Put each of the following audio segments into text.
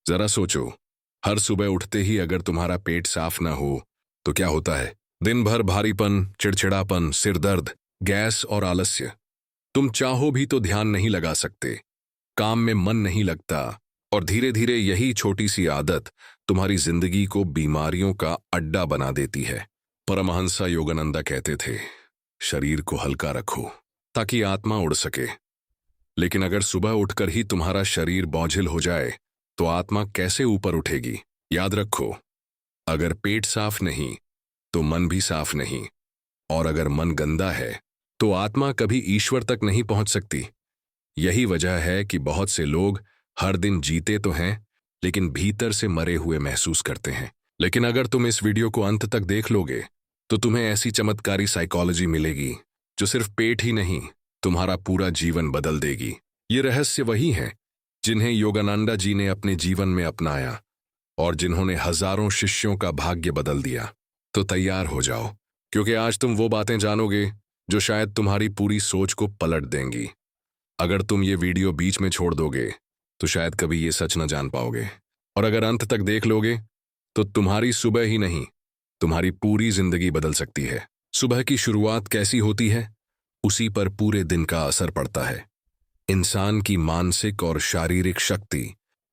जरा सोचो, हर सुबह उठते ही अगर तुम्हारा पेट साफ ना हो तो क्या होता है? दिन भर भारीपन, चिड़चिड़ापन, सिर दर्द, गैस और आलस्य। तुम चाहो भी तो ध्यान नहीं लगा सकते, काम में मन नहीं लगता, और धीरे धीरे यही छोटी सी आदत तुम्हारी जिंदगी को बीमारियों का अड्डा बना देती है। परमहंस योगानंदा कहते थे, शरीर को हल्का रखो ताकि आत्मा उड़ सके। लेकिन अगर सुबह उठकर ही तुम्हारा शरीर बोझिल हो जाए तो आत्मा कैसे ऊपर उठेगी? याद रखो, अगर पेट साफ नहीं तो मन भी साफ नहीं, और अगर मन गंदा है तो आत्मा कभी ईश्वर तक नहीं पहुंच सकती। यही वजह है कि बहुत से लोग हर दिन जीते तो हैं लेकिन भीतर से मरे हुए महसूस करते हैं। लेकिन अगर तुम इस वीडियो को अंत तक देख लोगे तो तुम्हें ऐसी चमत्कारी साइकोलॉजी मिलेगी जो सिर्फ पेट ही नहीं, तुम्हारा पूरा जीवन बदल देगी। ये रहस्य वही हैं जिन्हें योगानंदा जी ने अपने जीवन में अपनाया और जिन्होंने हजारों शिष्यों का भाग्य बदल दिया। तो तैयार हो जाओ, क्योंकि आज तुम वो बातें जानोगे जो शायद तुम्हारी पूरी सोच को पलट देंगी। अगर तुम ये वीडियो बीच में छोड़ दोगे तो शायद कभी ये सच न जान पाओगे, और अगर अंत तक देख लोगे तो तुम्हारी सुबह ही नहीं, तुम्हारी पूरी जिंदगी बदल सकती है। सुबह की शुरुआत कैसी होती है, उसी पर पूरे दिन का असर पड़ता है। इंसान की मानसिक और शारीरिक शक्ति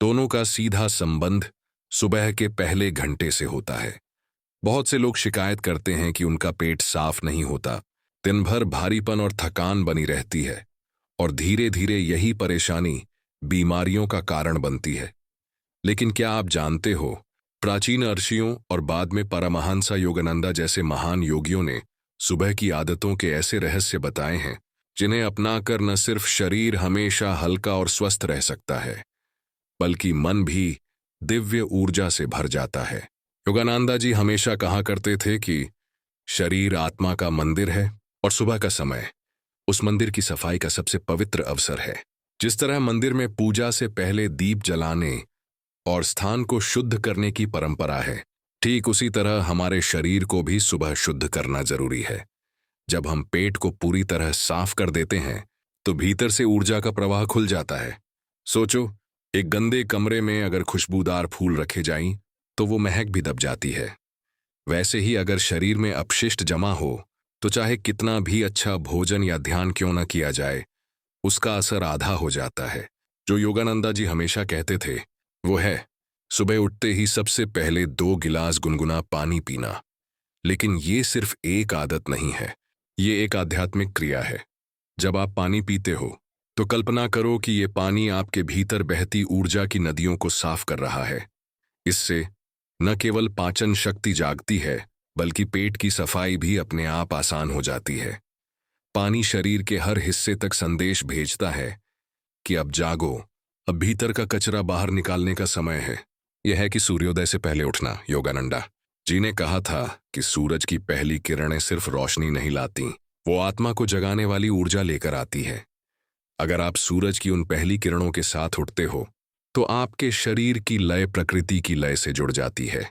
दोनों का सीधा संबंध सुबह के पहले घंटे से होता है। बहुत से लोग शिकायत करते हैं कि उनका पेट साफ नहीं होता, दिन भर भारीपन और थकान बनी रहती है, और धीरे धीरे यही परेशानी बीमारियों का कारण बनती है। लेकिन क्या आप जानते हो, प्राचीन ऋषियों और बाद में परमहंस योगानंदा जैसे महान योगियों ने सुबह की आदतों के ऐसे रहस्य बताए हैं जिन्हें अपनाकर न सिर्फ शरीर हमेशा हल्का और स्वस्थ रह सकता है, बल्कि मन भी दिव्य ऊर्जा से भर जाता है। योगानंदा जी हमेशा कहा करते थे कि शरीर आत्मा का मंदिर है और सुबह का समय उस मंदिर की सफाई का सबसे पवित्र अवसर है। जिस तरह मंदिर में पूजा से पहले दीप जलाने और स्थान को शुद्ध करने की परंपरा है, ठीक उसी तरह हमारे शरीर को भी सुबह शुद्ध करना जरूरी है। जब हम पेट को पूरी तरह साफ कर देते हैं तो भीतर से ऊर्जा का प्रवाह खुल जाता है। सोचो, एक गंदे कमरे में अगर खुशबूदार फूल रखे जाएं तो वो महक भी दब जाती है। वैसे ही अगर शरीर में अपशिष्ट जमा हो तो चाहे कितना भी अच्छा भोजन या ध्यान क्यों न किया जाए, उसका असर आधा हो जाता है। जो योगानंदा जी हमेशा कहते थे वो है, सुबह उठते ही सबसे पहले 2 गिलास गुनगुना पानी पीना। लेकिन ये सिर्फ एक आदत नहीं है, ये एक आध्यात्मिक क्रिया है। जब आप पानी पीते हो तो कल्पना करो कि ये पानी आपके भीतर बहती ऊर्जा की नदियों को साफ कर रहा है। इससे न केवल पाचन शक्ति जागती है, बल्कि पेट की सफाई भी अपने आप आसान हो जाती है। पानी शरीर के हर हिस्से तक संदेश भेजता है कि अब जागो, अब भीतर का कचरा बाहर निकालने का समय है। यह है कि सूर्योदय से पहले उठना। योगानंदा जी ने कहा था कि सूरज की पहली किरणें सिर्फ रोशनी नहीं लाती, वो आत्मा को जगाने वाली ऊर्जा लेकर आती है। अगर आप सूरज की उन पहली किरणों के साथ उठते हो तो आपके शरीर की लय प्रकृति की लय से जुड़ जाती है,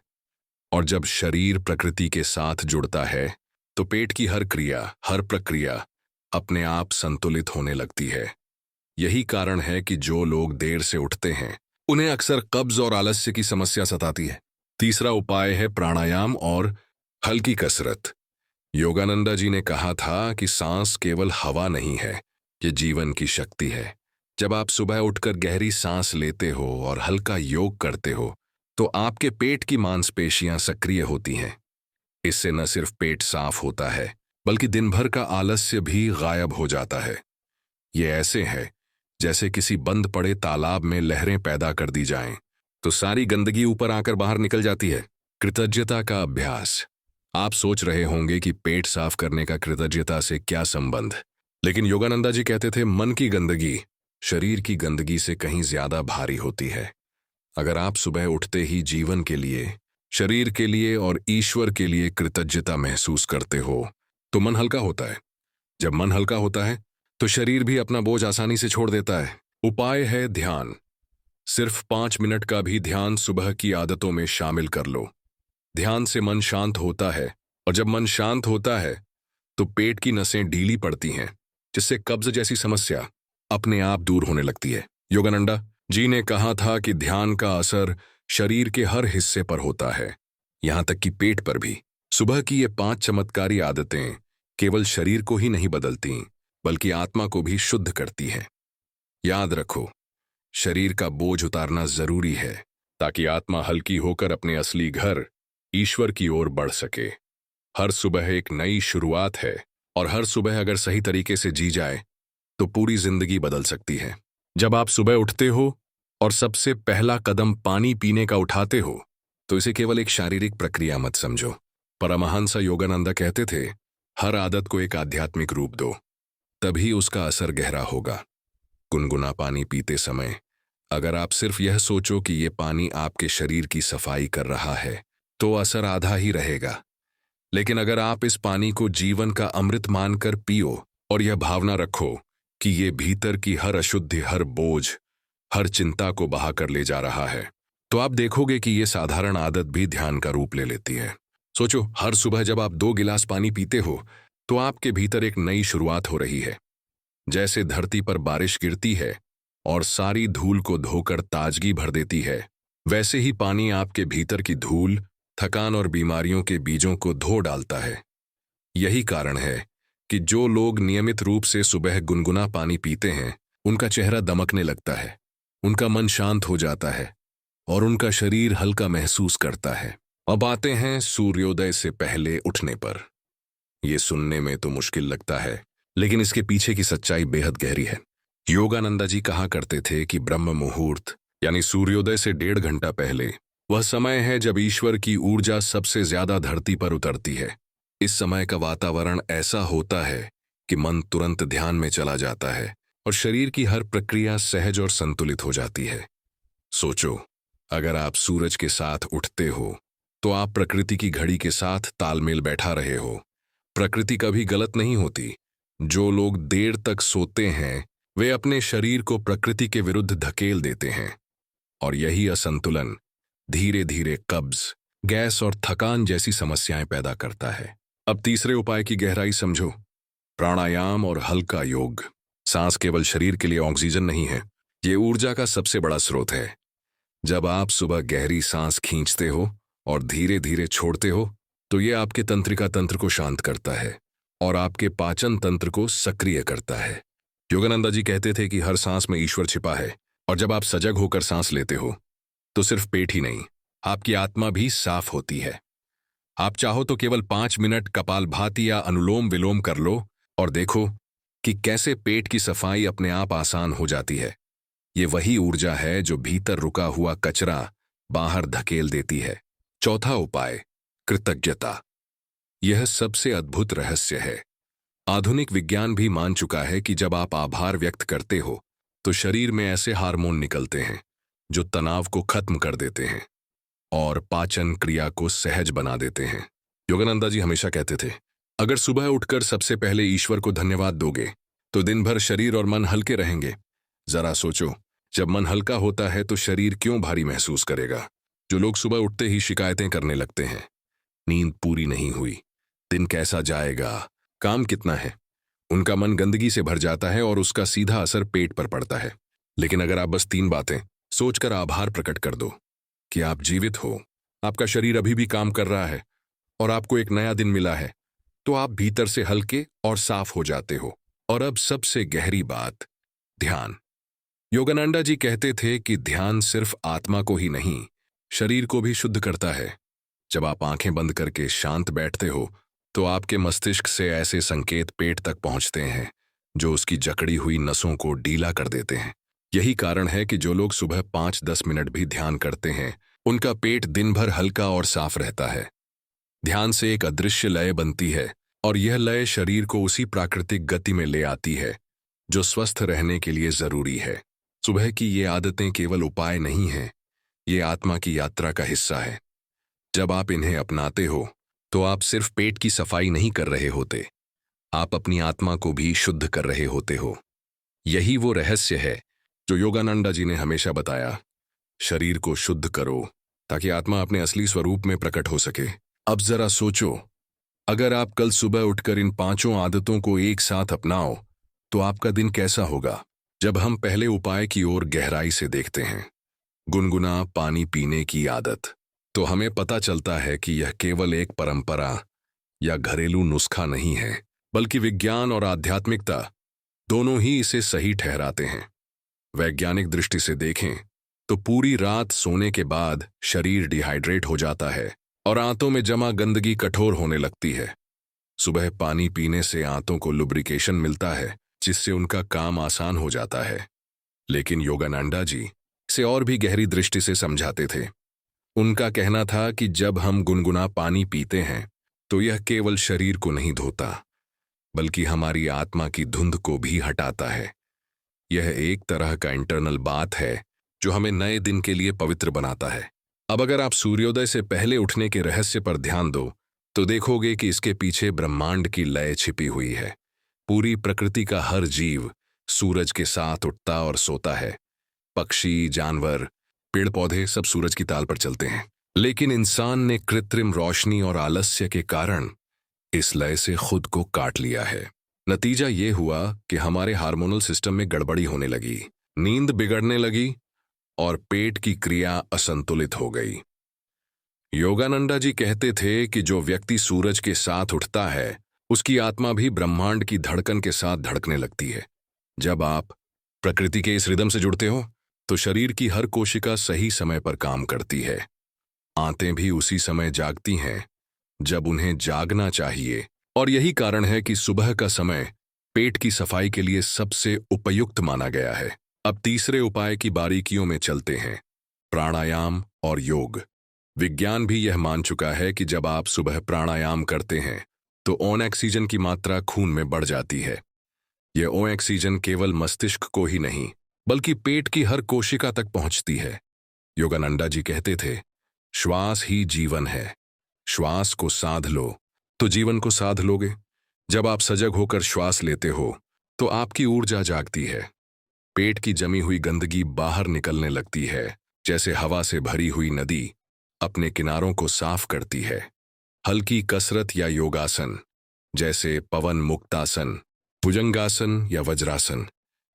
और जब शरीर प्रकृति के साथ जुड़ता है तो पेट की हर क्रिया, हर प्रक्रिया अपने आप संतुलित होने लगती है। यही कारण है कि जो लोग देर से उठते हैं उन्हें अक्सर कब्ज और आलस्य की समस्या सताती है। तीसरा उपाय है प्राणायाम और हल्की कसरत। योगानंदा जी ने कहा था कि सांस केवल हवा नहीं है, ये जीवन की शक्ति है। जब आप सुबह उठकर गहरी सांस लेते हो और हल्का योग करते हो तो आपके पेट की मांसपेशियां सक्रिय होती हैं। इससे न सिर्फ पेट साफ होता है, बल्कि दिन भर का आलस्य भी गायब हो जाता है। ये ऐसे है जैसे किसी बंद पड़े तालाब में लहरें पैदा कर दी जाएं, तो सारी गंदगी ऊपर आकर बाहर निकल जाती है। कृतज्ञता का अभ्यास। आप सोच रहे होंगे कि पेट साफ करने का कृतज्ञता से क्या संबंध, लेकिन योगानंदा जी कहते थे मन की गंदगी शरीर की गंदगी से कहीं ज्यादा भारी होती है। अगर आप सुबह उठते ही जीवन के लिए, शरीर के लिए और ईश्वर के लिए कृतज्ञता महसूस करते हो तो मन हल्का होता है। जब मन हल्का होता है तो शरीर भी अपना बोझ आसानी से छोड़ देता है। उपाय है ध्यान। सिर्फ 5 मिनट का भी ध्यान सुबह की आदतों में शामिल कर लो। ध्यान से मन शांत होता है, और जब मन शांत होता है तो पेट की नसें ढीली पड़ती हैं, जिससे कब्ज जैसी समस्या अपने आप दूर होने लगती है। योगानंदा जी ने कहा था कि ध्यान का असर शरीर के हर हिस्से पर होता है, यहां तक कि पेट पर भी। सुबह की ये 5 चमत्कारी आदतें केवल शरीर को ही नहीं बदलती, बल्कि आत्मा को भी शुद्ध करती हैं। याद रखो, शरीर का बोझ उतारना जरूरी है ताकि आत्मा हल्की होकर अपने असली घर ईश्वर की ओर बढ़ सके। हर सुबह एक नई शुरुआत है, और हर सुबह अगर सही तरीके से जी जाए तो पूरी जिंदगी बदल सकती है। जब आप सुबह उठते हो और सबसे पहला कदम पानी पीने का उठाते हो, तो इसे केवल एक शारीरिक प्रक्रिया मत समझो। परमहंस योगानंद कहते थे, हर आदत को एक आध्यात्मिक रूप दो, तभी उसका असर गहरा होगा। गुनगुना पानी पीते समय अगर आप सिर्फ यह सोचो कि ये पानी आपके शरीर की सफाई कर रहा है, तो असर आधा ही रहेगा। लेकिन अगर आप इस पानी को जीवन का अमृत मानकर पियो और यह भावना रखो कि ये भीतर की हर अशुद्धि, हर बोझ, हर चिंता को बहाकर ले जा रहा है, तो आप देखोगे कि ये साधारण आदत भी ध्यान का रूप ले लेती है। सोचो, हर सुबह जब आप 2 गिलास पानी पीते हो, तो आपके भीतर एक नई शुरुआत हो रही है। जैसे धरती पर बारिश गिरती है और सारी धूल को धोकर ताजगी भर देती है, वैसे ही पानी आपके भीतर की धूल, थकान और बीमारियों के बीजों को धो डालता है। यही कारण है कि जो लोग नियमित रूप से सुबह गुनगुना पानी पीते हैं, उनका चेहरा दमकने लगता है, उनका मन शांत हो जाता है और उनका शरीर हल्का महसूस करता है। अब आते हैं सूर्योदय से पहले उठने पर। ये सुनने में तो मुश्किल लगता है, लेकिन इसके पीछे की सच्चाई बेहद गहरी है। योगानंदा जी कहा करते थे कि ब्रह्म मुहूर्त यानी सूर्योदय से 1.5 घंटा पहले वह समय है जब ईश्वर की ऊर्जा सबसे ज्यादा धरती पर उतरती है। इस समय का वातावरण ऐसा होता है कि मन तुरंत ध्यान में चला जाता है और शरीर की हर प्रक्रिया सहज और संतुलित हो जाती है। सोचो, अगर आप सूरज के साथ उठते हो, तो आप प्रकृति की घड़ी के साथ तालमेल बैठा रहे हो। प्रकृति कभी गलत नहीं होती। जो लोग देर तक सोते हैं, वे अपने शरीर को प्रकृति के विरुद्ध धकेल देते हैं, और यही असंतुलन धीरे धीरे कब्ज, गैस और थकान जैसी समस्याएं पैदा करता है। अब तीसरे उपाय की गहराई समझो, प्राणायाम और हल्का योग। सांस केवल शरीर के लिए ऑक्सीजन नहीं है, ये ऊर्जा का सबसे बड़ा स्रोत है। जब आप सुबह गहरी सांस खींचते हो और धीरे धीरे छोड़ते हो, तो ये आपके तंत्रिका तंत्र को शांत करता है और आपके पाचन तंत्र को सक्रिय करता है। योगानंदा जी कहते थे कि हर सांस में ईश्वर छिपा है, और जब आप सजग होकर सांस लेते हो, तो सिर्फ पेट ही नहीं, आपकी आत्मा भी साफ होती है। आप चाहो तो केवल 5 मिनट कपालभाति या अनुलोम विलोम कर लो और देखो कि कैसे पेट की सफाई अपने आप आसान हो जाती है। ये वही ऊर्जा है जो भीतर रुका हुआ कचरा बाहर धकेल देती है। चौथा उपाय, कृतज्ञता। यह सबसे अद्भुत रहस्य है। आधुनिक विज्ञान भी मान चुका है कि जब आप आभार व्यक्त करते हो, तो शरीर में ऐसे हार्मोन निकलते हैं जो तनाव को खत्म कर देते हैं और पाचन क्रिया को सहज बना देते हैं। योगानंदा जी हमेशा कहते थे, अगर सुबह उठकर सबसे पहले ईश्वर को धन्यवाद दोगे, तो दिन भर शरीर और मन हल्के रहेंगे। जरा सोचो, जब मन हल्का होता है तो शरीर क्यों भारी महसूस करेगा। जो लोग सुबह उठते ही शिकायतें करने लगते हैं, नींद पूरी नहीं हुई, दिन कैसा जाएगा, काम कितना है, उनका मन गंदगी से भर जाता है और उसका सीधा असर पेट पर पड़ता है। लेकिन अगर आप बस 3 बातें सोचकर आभार प्रकट कर दो कि आप जीवित हो, आपका शरीर अभी भी काम कर रहा है और आपको एक नया दिन मिला है, तो आप भीतर से हल्के और साफ हो जाते हो। और अब सबसे गहरी बात, ध्यान। योगानंदा जी कहते थे कि ध्यान सिर्फ आत्मा को ही नहीं, शरीर को भी शुद्ध करता है। जब आप आंखें बंद करके शांत बैठते हो, तो आपके मस्तिष्क से ऐसे संकेत पेट तक पहुंचते हैं जो उसकी जकड़ी हुई नसों को ढीला कर देते हैं। यही कारण है कि जो लोग सुबह 5-10 मिनट भी ध्यान करते हैं, उनका पेट दिन भर हल्का और साफ रहता है। ध्यान से एक अदृश्य लय बनती है, और यह लय शरीर को उसी प्राकृतिक गति में ले आती है जो स्वस्थ रहने के लिए जरूरी है। सुबह की ये आदतें केवल उपाय नहीं हैं, ये आत्मा की यात्रा का हिस्सा है। जब आप इन्हें अपनाते हो, तो आप सिर्फ पेट की सफाई नहीं कर रहे होते, आप अपनी आत्मा को भी शुद्ध कर रहे होते हो। यही वो रहस्य है जो योगानंदा जी ने हमेशा बताया, शरीर को शुद्ध करो ताकि आत्मा अपने असली स्वरूप में प्रकट हो सके। अब जरा सोचो, अगर आप कल सुबह उठकर इन 5 आदतों को एक साथ अपनाओ, तो आपका दिन कैसा होगा। जब हम पहले उपाय की ओर गहराई से देखते हैं, गुनगुना पानी पीने की आदत, तो हमें पता चलता है कि यह केवल एक परंपरा या घरेलू नुस्खा नहीं है, बल्कि विज्ञान और आध्यात्मिकता दोनों ही इसे सही ठहराते हैं। वैज्ञानिक दृष्टि से देखें तो पूरी रात सोने के बाद शरीर डिहाइड्रेट हो जाता है और आंतों में जमा गंदगी कठोर होने लगती है। सुबह पानी पीने से आंतों को लुब्रिकेशन मिलता है, जिससे उनका काम आसान हो जाता है। लेकिन योगानंदा जी इसे और भी गहरी दृष्टि से समझाते थे। उनका कहना था कि जब हम गुनगुना पानी पीते हैं तो यह केवल शरीर को नहीं धोता, बल्कि हमारी आत्मा की धुंध को भी हटाता है। यह एक तरह का इंटरनल बात है जो हमें नए दिन के लिए पवित्र बनाता है। अब अगर आप सूर्योदय से पहले उठने के रहस्य पर ध्यान दो तो देखोगे कि इसके पीछे ब्रह्मांड की लय छिपी हुई है। पूरी प्रकृति का हर जीव सूरज के साथ उठता और सोता है। पक्षी, जानवर, पेड़ पौधे सब सूरज की ताल पर चलते हैं। लेकिन इंसान ने कृत्रिम रोशनी और आलस्य के कारण इस लय से खुद को काट लिया है। नतीजा ये हुआ कि हमारे हार्मोनल सिस्टम में गड़बड़ी होने लगी, नींद बिगड़ने लगी और पेट की क्रिया असंतुलित हो गई। योगानंदा जी कहते थे कि जो व्यक्ति सूरज के साथ उठता है उसकी आत्मा भी ब्रह्मांड की धड़कन के साथ धड़कने लगती है। जब आप प्रकृति के इस रिदम से जुड़ते हो तो शरीर की हर कोशिका सही समय पर काम करती है। आंतें भी उसी समय जागती हैं जब उन्हें जागना चाहिए, और यही कारण है कि सुबह का समय पेट की सफाई के लिए सबसे उपयुक्त माना गया है। अब तीसरे उपाय की बारीकियों में चलते हैं, प्राणायाम और योग। विज्ञान भी यह मान चुका है कि जब आप सुबह प्राणायाम करते हैं तो ऑक्सीजन की मात्रा खून में बढ़ जाती है। यह ऑक्सीजन केवल मस्तिष्क को ही नहीं बल्कि पेट की हर कोशिका तक पहुंचती है। योगानंदा जी कहते थे, श्वास ही जीवन है, श्वास को साध लो तो जीवन को साध लोगे। जब आप सजग होकर श्वास लेते हो तो आपकी ऊर्जा जागती है। पेट की जमी हुई गंदगी बाहर निकलने लगती है, जैसे हवा से भरी हुई नदी अपने किनारों को साफ करती है। हल्की कसरत या योगासन जैसे पवन मुक्तासन, भुजंगासन या वज्रासन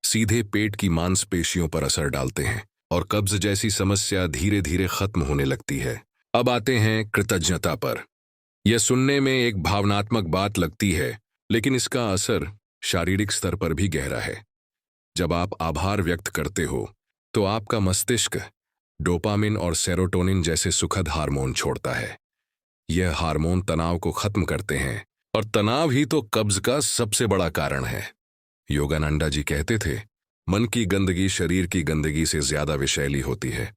सीधे पेट की मांसपेशियों पर असर डालते हैं और कब्ज जैसी समस्या धीरे धीरे खत्म होने लगती है। अब आते हैं कृतज्ञता पर। यह सुनने में एक भावनात्मक बात लगती है, लेकिन इसका असर शारीरिक स्तर पर भी गहरा है। जब आप आभार व्यक्त करते हो तो आपका मस्तिष्क डोपामिन और सेरोटोनिन जैसे सुखद हार्मोन छोड़ता है। यह हार्मोन तनाव को खत्म करते हैं और तनाव ही तो कब्ज का सबसे बड़ा कारण है। योगानंदा जी कहते थे, मन की गंदगी शरीर की गंदगी से ज्यादा विषैली होती है।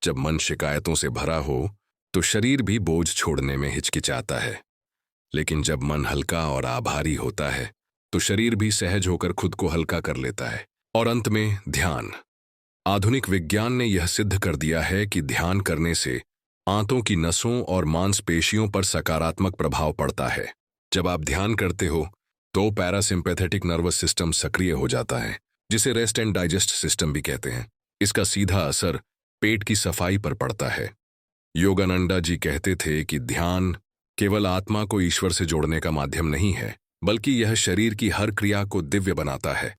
जब मन शिकायतों से भरा हो तो शरीर भी बोझ छोड़ने में हिचकिचाता है, लेकिन जब मन हल्का और आभारी होता है तो शरीर भी सहज होकर खुद को हल्का कर लेता है। और अंत में ध्यान। आधुनिक विज्ञान ने यह सिद्ध कर दिया है कि ध्यान करने से आंतों की नसों और मांसपेशियों पर सकारात्मक प्रभाव पड़ता है। जब आप ध्यान करते हो तो पैरासिम्पैथेटिक नर्वस सिस्टम सक्रिय हो जाता है, जिसे रेस्ट एंड डाइजेस्ट सिस्टम भी कहते हैं। इसका सीधा असर पेट की सफाई पर पड़ता है। योगानंदा जी कहते थे कि ध्यान केवल आत्मा को ईश्वर से जोड़ने का माध्यम नहीं है, बल्कि यह शरीर की हर क्रिया को दिव्य बनाता है।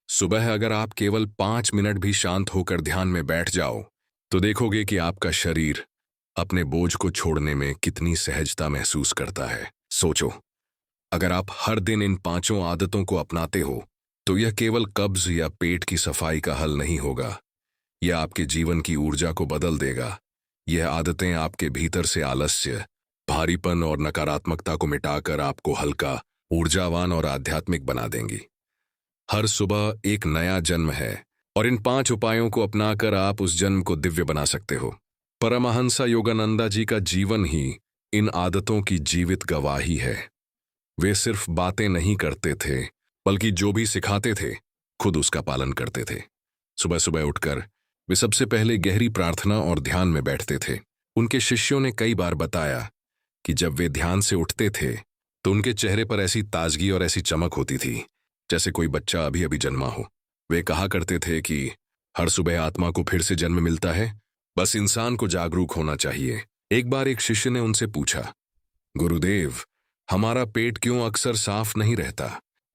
सुबह अगर आप केवल 5 मिनट भी शांत होकर ध्यान में बैठ जाओ तो देखोगे कि आपका शरीर अपने बोझ को छोड़ने में कितनी सहजता महसूस करता है। सोचो, अगर आप हर दिन इन 5 आदतों को अपनाते हो तो यह केवल कब्ज या पेट की सफाई का हल नहीं होगा, यह आपके जीवन की ऊर्जा को बदल देगा। यह आदतें आपके भीतर से आलस्य, भारीपन और नकारात्मकता को मिटाकर आपको हल्का, ऊर्जावान और आध्यात्मिक बना देंगी। हर सुबह एक नया जन्म है और इन 5 उपायों को अपनाकर आप उस जन्म को दिव्य बना सकते हो। परमहंसा योगानंदा जी का जीवन ही इन आदतों की जीवित गवाही है। वे सिर्फ बातें नहीं करते थे, बल्कि जो भी सिखाते थे खुद उसका पालन करते थे। सुबह सुबह उठकर वे सबसे पहले गहरी प्रार्थना और ध्यान में बैठते थे। उनके शिष्यों ने कई बार बताया कि जब वे ध्यान से उठते थे तो उनके चेहरे पर ऐसी ताजगी और ऐसी चमक होती थी जैसे कोई बच्चा अभी अभी जन्मा हो। वे कहा करते थे कि हर सुबह आत्मा को फिर से जन्म मिलता है, बस इंसान को जागरूक होना चाहिए। एक बार एक शिष्य ने उनसे पूछा, गुरुदेव, हमारा पेट क्यों अक्सर साफ नहीं रहता?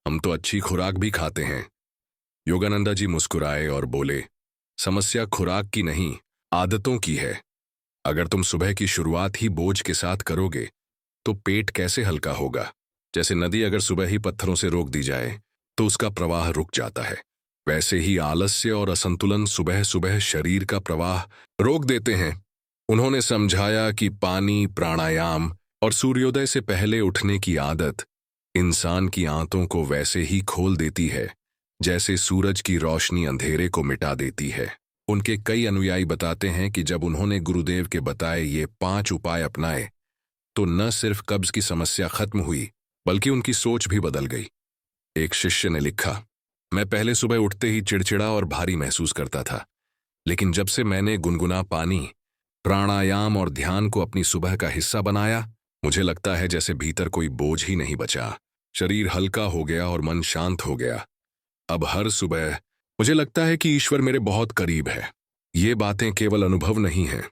हम तो अच्छी खुराक भी खाते हैं। योगानंदा जी मुस्कुराए और बोले, समस्या खुराक की नहीं, आदतों की है। अगर तुम सुबह की शुरुआत ही बोझ के साथ करोगे तो पेट कैसे हल्का होगा। जैसे नदी अगर सुबह ही पत्थरों से रोक दी जाए तो उसका प्रवाह रुक जाता है, वैसे ही आलस्य और असंतुलन सुबह सुबह शरीर का प्रवाह रोक देते हैं। उन्होंने समझाया कि पानी, प्राणायाम और सूर्योदय से पहले उठने की आदत इंसान की आंतों को वैसे ही खोल देती है जैसे सूरज की रोशनी अंधेरे को मिटा देती है। उनके कई अनुयायी बताते हैं कि जब उन्होंने गुरुदेव के बताए ये 5 उपाय अपनाए तो न सिर्फ कब्ज की समस्या खत्म हुई बल्कि उनकी सोच भी बदल गई। एक शिष्य ने लिखा, मैं पहले सुबह उठते ही चिड़चिड़ा और भारी महसूस करता था, लेकिन जब से मैंने गुनगुना पानी, प्राणायाम और ध्यान को अपनी सुबह का हिस्सा बनाया, मुझे लगता है जैसे भीतर कोई बोझ ही नहीं बचा। शरीर हल्का हो गया और मन शांत हो गया। अब हर सुबह मुझे लगता है कि ईश्वर मेरे बहुत करीब है। ये बातें केवल अनुभव नहीं है,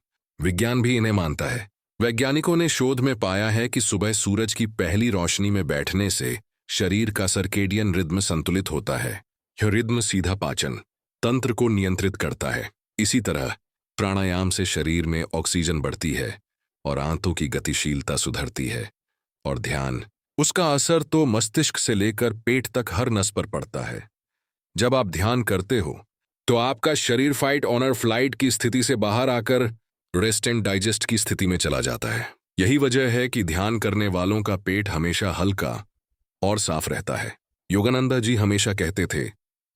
विज्ञान भी इन्हें मानता है। वैज्ञानिकों ने शोध में पाया है कि सुबह सूरज की पहली रोशनी में बैठने से शरीर का सर्केडियन रिद्म संतुलित होता है। यह रिद्म सीधा पाचन तंत्र को नियंत्रित करता है। इसी तरह प्राणायाम से शरीर में ऑक्सीजन बढ़ती है और आंतों की गतिशीलता सुधरती है। और ध्यान, उसका असर तो मस्तिष्क से लेकर पेट तक हर नस पर पड़ता है। जब आप ध्यान करते हो तो आपका शरीर फाइट ऑनर फ्लाइट की स्थिति से बाहर आकर रेस्ट एंड डाइजेस्ट की स्थिति में चला जाता है। यही वजह है कि ध्यान करने वालों का पेट हमेशा हल्का और साफ रहता है। योगानंदा जी हमेशा कहते थे,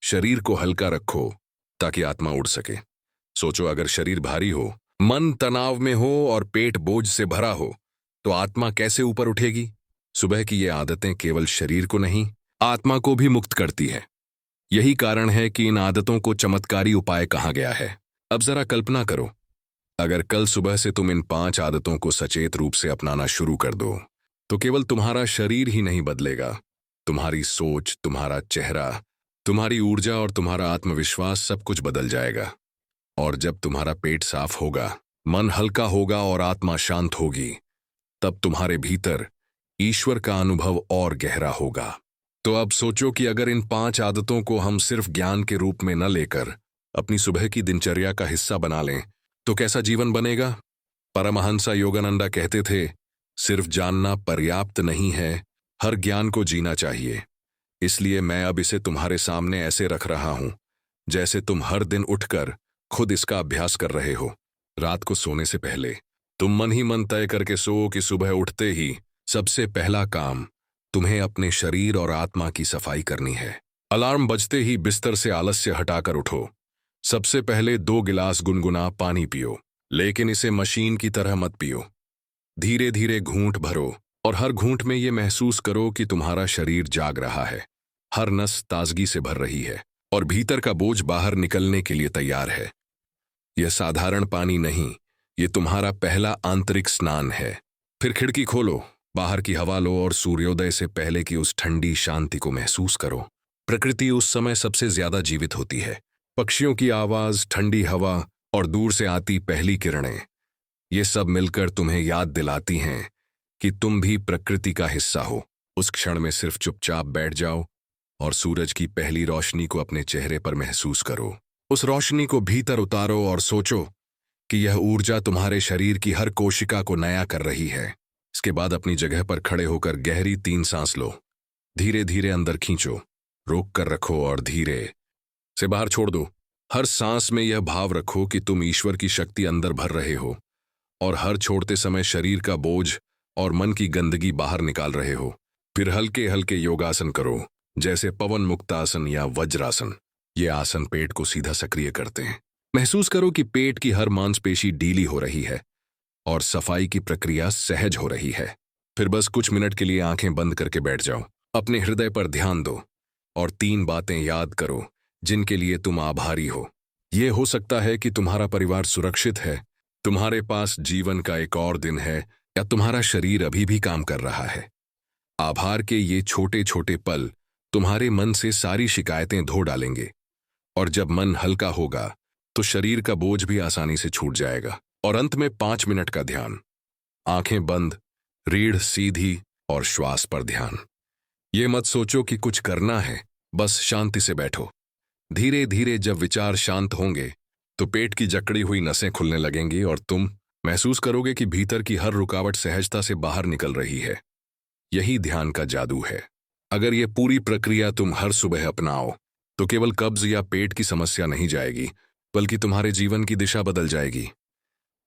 शरीर को हल्का रखो ताकि आत्मा उड़ सके। सोचो, अगर शरीर भारी हो, मन तनाव में हो और पेट बोझ से भरा हो तो आत्मा कैसे ऊपर उठेगी। सुबह की ये आदतें केवल शरीर को नहीं, आत्मा को भी मुक्त करती है। यही कारण है कि इन आदतों को चमत्कारी उपाय कहा गया है। अब जरा कल्पना करो, अगर कल सुबह से तुम इन 5 आदतों को सचेत रूप से अपनाना शुरू कर दो तो केवल तुम्हारा शरीर ही नहीं बदलेगा, तुम्हारी सोच, तुम्हारा चेहरा, तुम्हारी ऊर्जा और तुम्हारा आत्मविश्वास सब कुछ बदल जाएगा। और जब तुम्हारा पेट साफ होगा, मन हल्का होगा और आत्मा शांत होगी, तब तुम्हारे भीतर ईश्वर का अनुभव और गहरा होगा। तो अब सोचो कि अगर इन 5 आदतों को हम सिर्फ ज्ञान के रूप में न लेकर अपनी सुबह की दिनचर्या का हिस्सा बना लें तो कैसा जीवन बनेगा। परमहंसा योगानंदा कहते थे, सिर्फ जानना पर्याप्त नहीं है, हर ज्ञान को जीना चाहिए। इसलिए मैं अब इसे तुम्हारे सामने ऐसे रख रहा हूं जैसे तुम हर दिन उठकर खुद इसका अभ्यास कर रहे हो। रात को सोने से पहले तुम मन ही मन तय करके सो कि सुबह उठते ही सबसे पहला काम तुम्हें अपने शरीर और आत्मा की सफाई करनी है। अलार्म बजते ही बिस्तर से आलस्य हटाकर उठो। सबसे पहले 2 गिलास गुनगुना पानी पियो, लेकिन इसे मशीन की तरह मत पियो। धीरे धीरे घूंट भरो और हर घूंट में ये महसूस करो कि तुम्हारा शरीर जाग रहा है, हर नस ताजगी से भर रही है और भीतर का बोझ बाहर निकलने के लिए तैयार है। यह साधारण पानी नहीं, ये तुम्हारा पहला आंतरिक स्नान है। फिर खिड़की खोलो, बाहर की हवा लो और सूर्योदय से पहले की उस ठंडी शांति को महसूस करो। प्रकृति उस समय सबसे ज्यादा जीवित होती है। पक्षियों की आवाज, ठंडी हवा और दूर से आती पहली किरणें, ये सब मिलकर तुम्हें याद दिलाती हैं कि तुम भी प्रकृति का हिस्सा हो। उस क्षण में सिर्फ चुपचाप बैठ जाओ और सूरज की पहली रोशनी को अपने चेहरे पर महसूस करो। उस रोशनी को भीतर उतारो और सोचो कि यह ऊर्जा तुम्हारे शरीर की हर कोशिका को नया कर रही है। इसके बाद अपनी जगह पर खड़े होकर गहरी 3 सांस लो। धीरे धीरे अंदर खींचो, रोक कर रखो और धीरे से बाहर छोड़ दो। हर सांस में यह भाव रखो कि तुम ईश्वर की शक्ति अंदर भर रहे हो और हर छोड़ते समय शरीर का बोझ और मन की गंदगी बाहर निकाल रहे हो। फिर हल्के हल्के योगासन करो, जैसे पवन मुक्तासन या वज्रासन। ये आसन पेट को सीधा सक्रिय करते हैं। महसूस करो कि पेट की हर मांसपेशी ढीली हो रही है और सफाई की प्रक्रिया सहज हो रही है। फिर बस कुछ मिनट के लिए आंखें बंद करके बैठ जाओ। अपने हृदय पर ध्यान दो और 3 बातें याद करो जिनके लिए तुम आभारी हो। ये हो सकता है कि तुम्हारा परिवार सुरक्षित है, तुम्हारे पास जीवन का एक और दिन है, या तुम्हारा शरीर अभी भी काम कर रहा है। आभार के ये छोटे छोटे पल तुम्हारे मन से सारी शिकायतें धो डालेंगे और जब मन हल्का होगा तो शरीर का बोझ भी आसानी से छूट जाएगा। और अंत में 5 मिनट का ध्यान, आंखें बंद, रीढ़ सीधी और श्वास पर ध्यान। ये मत सोचो कि कुछ करना है, बस शांति से बैठो। धीरे धीरे जब विचार शांत होंगे तो पेट की जकड़ी हुई नसें खुलने लगेंगी और तुम महसूस करोगे कि भीतर की हर रुकावट सहजता से बाहर निकल रही है। यही ध्यान का जादू है। अगर ये पूरी प्रक्रिया तुम हर सुबह अपनाओ तो केवल कब्ज या पेट की समस्या नहीं जाएगी, बल्कि तुम्हारे जीवन की दिशा बदल जाएगी।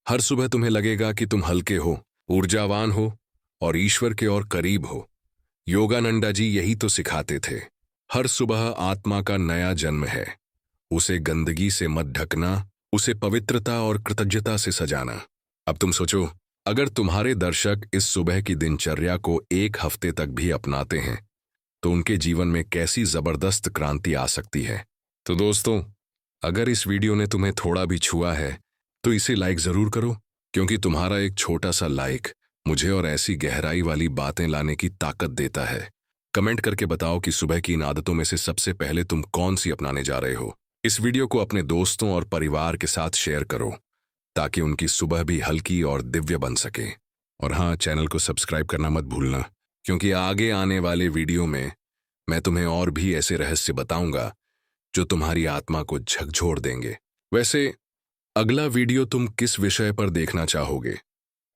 हर सुबह तुम्हें लगेगा कि तुम हल्के हो, ऊर्जावान हो और ईश्वर के और करीब हो। योगानंदा जी यही तो सिखाते थे। हर सुबह आत्मा का नया जन्म है। उसे गंदगी से मत ढकना, उसे पवित्रता और कृतज्ञता से सजाना। अब तुम सोचो, अगर तुम्हारे दर्शक इस सुबह की दिनचर्या को 1 हफ्ते तक भी अपनाते हैं तो उनके जीवन में कैसी जबरदस्त क्रांति आ सकती है। तो दोस्तों, अगर इस वीडियो ने तुम्हें थोड़ा भी छुआ है तो इसे लाइक जरूर करो, क्योंकि तुम्हारा एक छोटा सा लाइक मुझे और ऐसी गहराई वाली बातें लाने की ताकत देता है। कमेंट करके बताओ कि सुबह की इन आदतों में से सबसे पहले तुम कौन सी अपनाने जा रहे हो। इस वीडियो को अपने दोस्तों और परिवार के साथ शेयर करो ताकि उनकी सुबह भी हल्की और दिव्य बन सके। और हाँ, चैनल को सब्सक्राइब करना मत भूलना, क्योंकि आगे आने वाले वीडियो में मैं तुम्हें और भी ऐसे रहस्य बताऊंगा जो तुम्हारी आत्मा को झकझोर देंगे। वैसे अगला वीडियो तुम किस विषय पर देखना चाहोगे?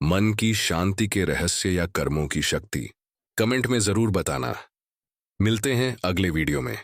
मन की शांति के रहस्य या कर्मों की शक्ति? कमेंट में जरूर बताना। मिलते हैं अगले वीडियो में।